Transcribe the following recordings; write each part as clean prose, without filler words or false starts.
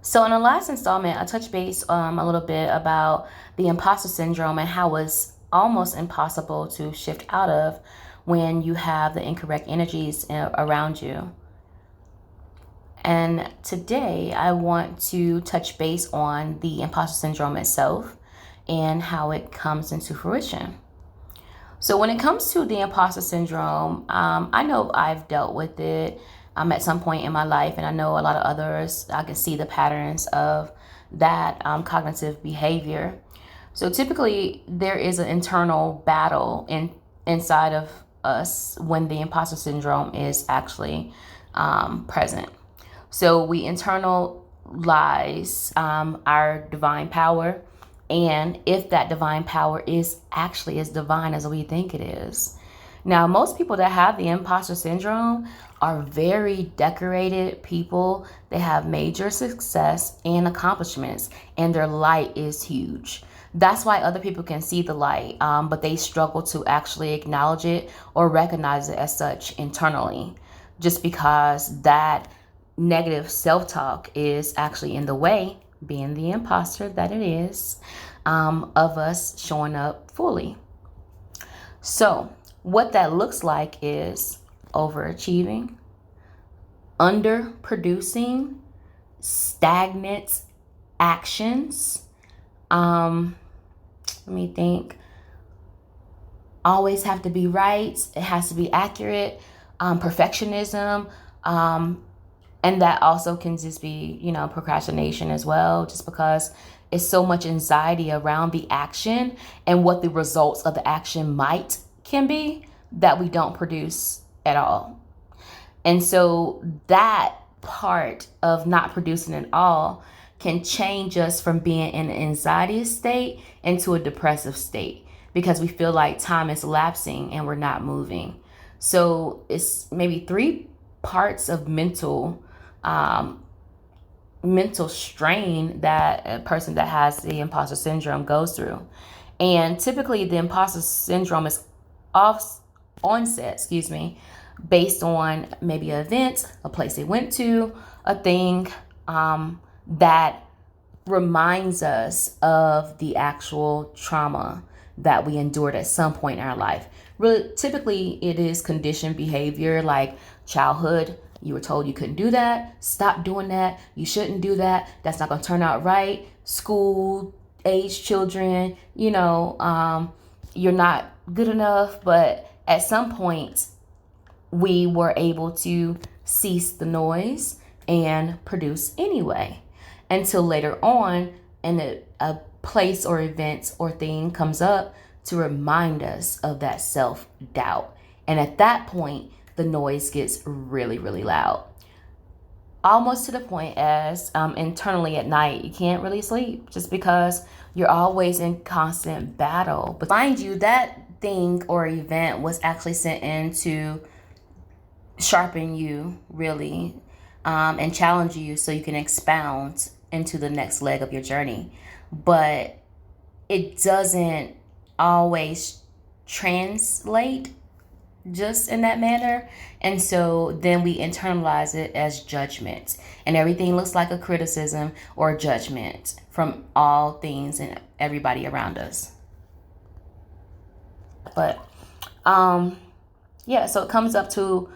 So in the last installment, I touched base a little bit about the imposter syndrome and how it's almost impossible to shift out of when you have the incorrect energies around you. And today I want to touch base on the imposter syndrome itself and how it comes into fruition. So when it comes to the imposter syndrome, I know I've dealt with it at some point in my life, and I know a lot of others. I can see the patterns of that cognitive behavior. So typically, there is an internal battle inside of us when the imposter syndrome is actually present. So we internalize our divine power, and if that divine power is actually as divine as we think it is. Now, most people that have the imposter syndrome are very decorated people. They have major success and accomplishments, and their light is huge. That's why other people can see the light, but they struggle to actually acknowledge it or recognize it as such internally, just because that negative self-talk is actually in the way, being the imposter that it is, of us showing up fully. So what that looks like is overachieving, underproducing, stagnant actions. Let me think. Always have to be right. It has to be accurate. Perfectionism. And that also can just be, procrastination as well, just because it's so much anxiety around the action and what the results of the action can be that we don't produce at all. And so that part of not producing at all can change us from being in an anxiety state into a depressive state because we feel like time is lapsing and we're not moving. So it's maybe three parts of mental strain that a person that has the imposter syndrome goes through. And typically the imposter syndrome is onset, based on maybe an event, a place they went to, a thing that reminds us of the actual trauma that we endured at some point in our life. Really, typically it is conditioned behavior like childhood. You were told you couldn't do that. Stop doing that. You shouldn't do that. That's not going to turn out right. School age children, you're not good enough. But at some point, we were able to cease the noise and produce anyway, until later on, and a place or event or thing comes up to remind us of that self-doubt. And at that point, the noise gets really, really loud. Almost to the point as internally at night, you can't really sleep just because you're always in constant battle. But mind you, that thing or event was actually sent in to sharpen you, really, and challenge you so you can expound into the next leg of your journey. But it doesn't always translate just in that manner. And so then we internalize it as judgment, and everything looks like a criticism or a judgment from all things and everybody around us. But so it comes up to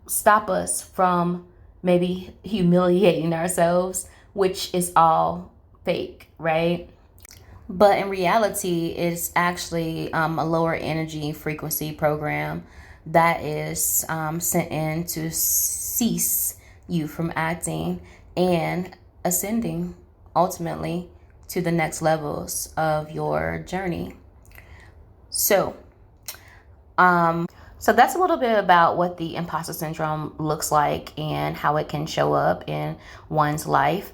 stop us from maybe humiliating ourselves, which is all fake, right? But in reality, it's actually a lower energy frequency program that is sent in to cease you from acting and ascending ultimately to the next levels of your journey. So, so that's a little bit about what the imposter syndrome looks like and how it can show up in one's life.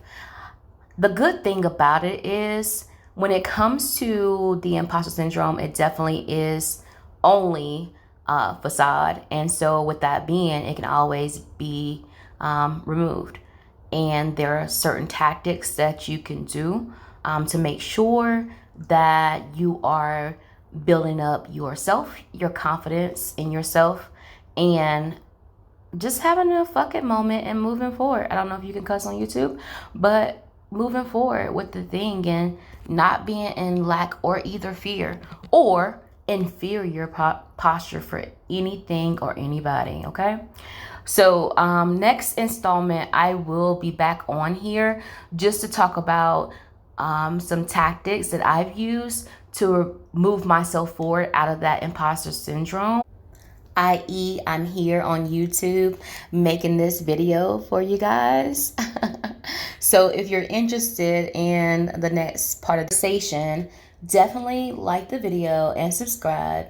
The good thing about it is when it comes to the imposter syndrome, it definitely is only facade. And so with that being, it can always be removed. And there are certain tactics that you can do to make sure that you are building up yourself, your confidence in yourself, and just having a fuck it moment and moving forward. I don't know if you can cuss on YouTube, but moving forward with the thing and not being in lack or either fear or inferior posture for anything or anybody. Okay. So next installment, I will be back on here just to talk about some tactics that I've used to move myself forward out of that imposter syndrome, i.e. I'm here on YouTube making this video for you guys. So if you're interested in the next part of the conversation, definitely like the video and subscribe.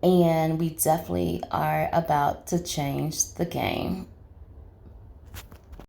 And we definitely are about to change the game.